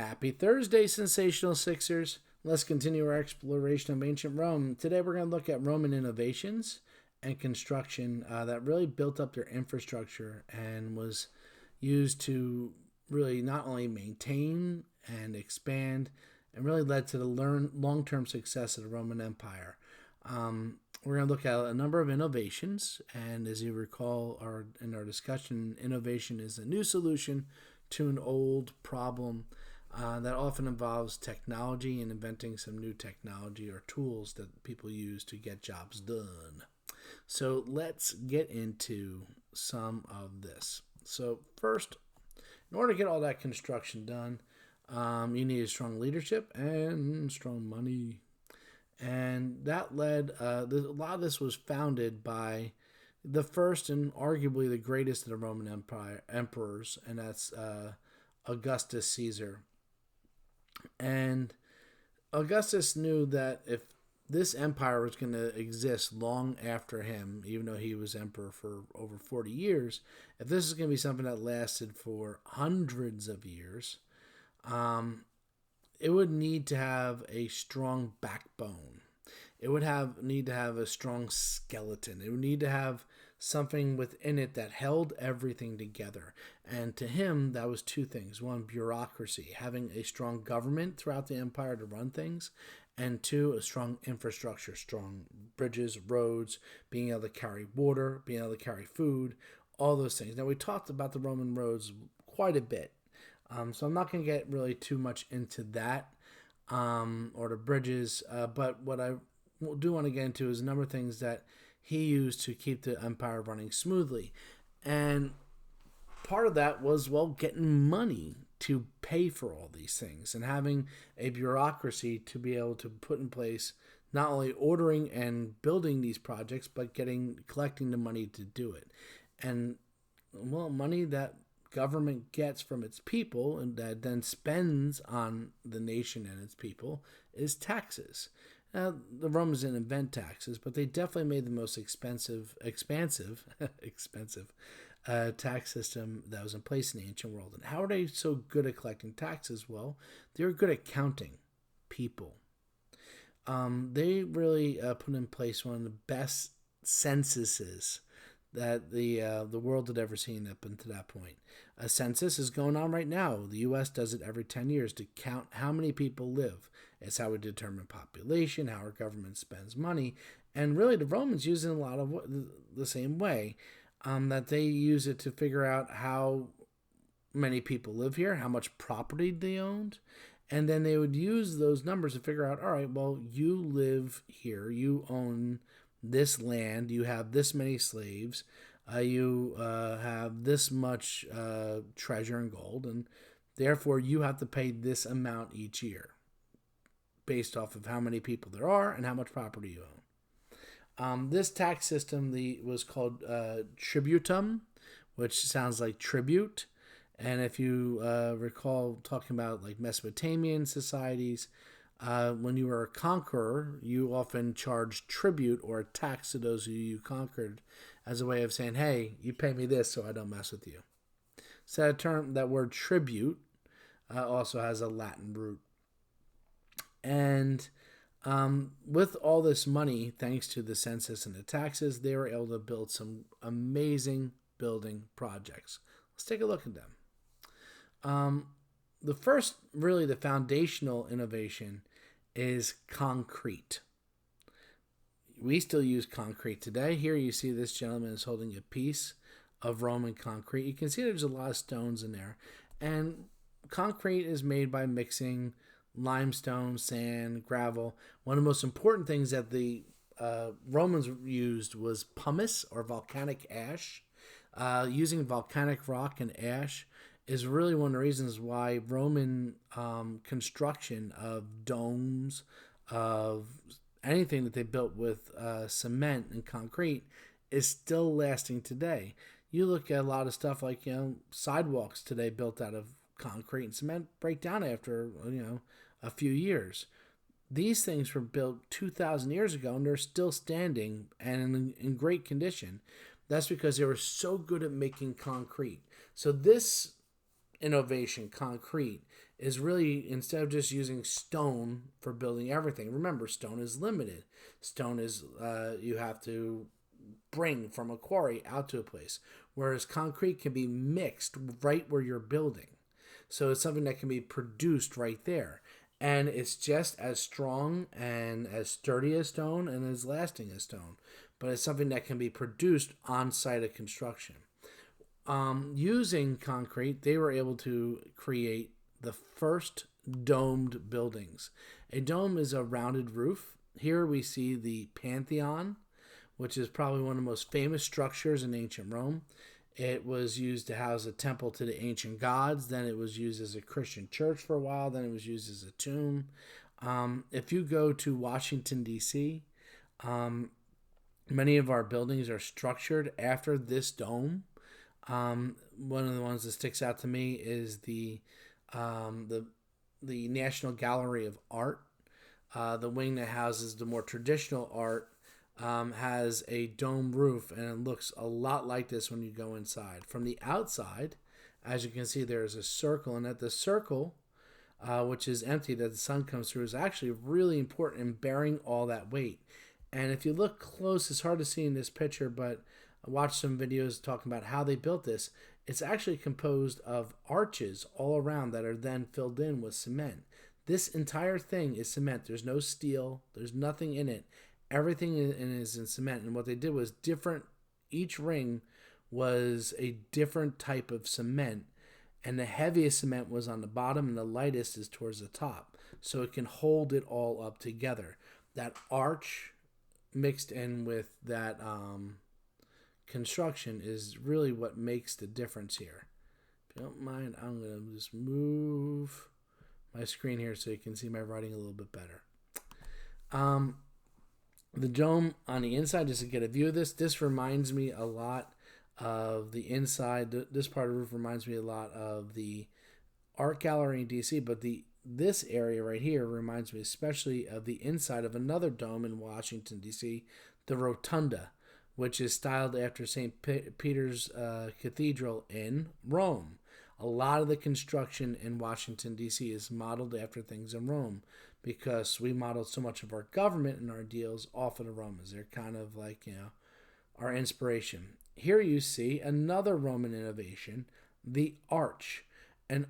Happy Thursday, sensational Sixers. Let's continue our exploration of ancient Rome. Today we're going to look at Roman innovations and construction that really built up their infrastructure and was used to really not only maintain and expand and really led to the long-term success of the Roman Empire. We're going to look at a number of innovations, and as you recall in our discussion, innovation is a new solution to an old problem that often involves technology and inventing some new technology or tools that people use to get jobs done. So let's get into some of this. So first, in order to get all that construction done, you need a strong leadership and strong money. And that led, a lot of this was founded by the first and arguably the greatest of the Roman Empire emperors, and that's Augustus Caesar. And Augustus knew that if this empire was going to exist long after him, even though he was emperor for over 40 years, if this is going to be something that lasted for hundreds of years, it would need to have a strong backbone. It would need to have a strong skeleton. It would need to have something within it that held everything together. And to him, that was two things. One, bureaucracy, having a strong government throughout the empire to run things. And two, a strong infrastructure, strong bridges, roads, being able to carry water, being able to carry food, all those things. Now, we talked about the Roman roads quite a bit. So I'm not going to get really too much into that or the bridges. But what I do want to get into is a number of things that he used to keep the empire running smoothly. And part of that was, getting money to pay for all these things and having a bureaucracy to be able to put in place not only ordering and building these projects, but collecting the money to do it. And, money that government gets from its people and that then spends on the nation and its people is taxes. Now, the Romans didn't invent taxes, but they definitely made the most expensive tax system that was in place in the ancient world. And how are they so good at collecting taxes? Well, they were good at counting people. They really put in place one of the best censuses that the world had ever seen up until that point. A census is going on right now. The U.S. does it every 10 years to count how many people live. It's how we determine population, how our government spends money. And really, the Romans use it in a lot of the same way, that they use it to figure out how many people live here, how much property they owned. And then they would use those numbers to figure out, all right, you live here, you own this land, you have this many slaves, you have this much treasure and gold, and therefore you have to pay this amount each year based off of how many people there are and how much property you own. This tax system was called tributum, which sounds like tribute. And if you recall talking about like Mesopotamian societies, when you were a conqueror, you often charged tribute or a tax to those who you conquered as a way of saying, hey, you pay me this so I don't mess with you. So that word tribute also has a Latin root. And with all this money, thanks to the census and the taxes, they were able to build some amazing building projects. Let's take a look at them. The first, really the foundational innovation is concrete. We still use concrete today. Here you see this gentleman is holding a piece of Roman concrete. You can see there's a lot of stones in there. And concrete is made by mixing limestone, sand, gravel. One of the most important things that the Romans used was pumice or volcanic ash. Using volcanic rock and ash is really one of the reasons why Roman construction of domes, of anything that they built with cement and concrete is still lasting today. You look at a lot of stuff like, sidewalks today built out of concrete and cement break down after, a few years. These things were built 2,000 years ago and they're still standing and in great condition. That's because they were so good at making concrete. So this innovation, concrete, is really, instead of just using stone for building everything, remember, stone is limited. Stone is, you have to bring from a quarry out to a place, whereas concrete can be mixed right where you're building. So it's something that can be produced right there. And it's just as strong and as sturdy as stone and as lasting as stone. But it's something that can be produced on site of construction. Using concrete, they were able to create the first domed buildings. A dome is a rounded roof. Here we see the Pantheon, which is probably one of the most famous structures in ancient Rome. It was used to house a temple to the ancient gods. Then it was used as a Christian church for a while. Then it was used as a tomb. If you go to Washington, D.C., many of our buildings are structured after this dome. One of the ones that sticks out to me is the National Gallery of Art. The wing that houses the more traditional art has a dome roof, and it looks a lot like this when you go inside. From the outside, as you can see, there is a circle, and at the circle, which is empty, that the sun comes through, is actually really important in bearing all that weight. And if you look close, it's hard to see in this picture, but I watched some videos talking about how they built this. It's actually composed of arches all around that are then filled in with cement. This entire thing is cement. There's no steel. There's nothing in it. Everything is in cement. And what they did was different. Each ring was a different type of cement. And the heaviest cement was on the bottom and the lightest is towards the top. So it can hold it all up together. That arch mixed in with that construction is really what makes the difference here. If you don't mind, I'm going to just move my screen here so you can see my writing a little bit better. The dome on the inside, just to get a view of this, this reminds me a lot of the inside. This part of the roof reminds me a lot of the art gallery in DC, but this area right here reminds me especially of the inside of another dome in Washington, D.C., the Rotunda, which is styled after St. Peter's Cathedral in Rome. A lot of the construction in Washington, D.C. is modeled after things in Rome because we modeled so much of our government and our deals off of the Romans. They're kind of like, our inspiration. Here you see another Roman innovation, the arch. An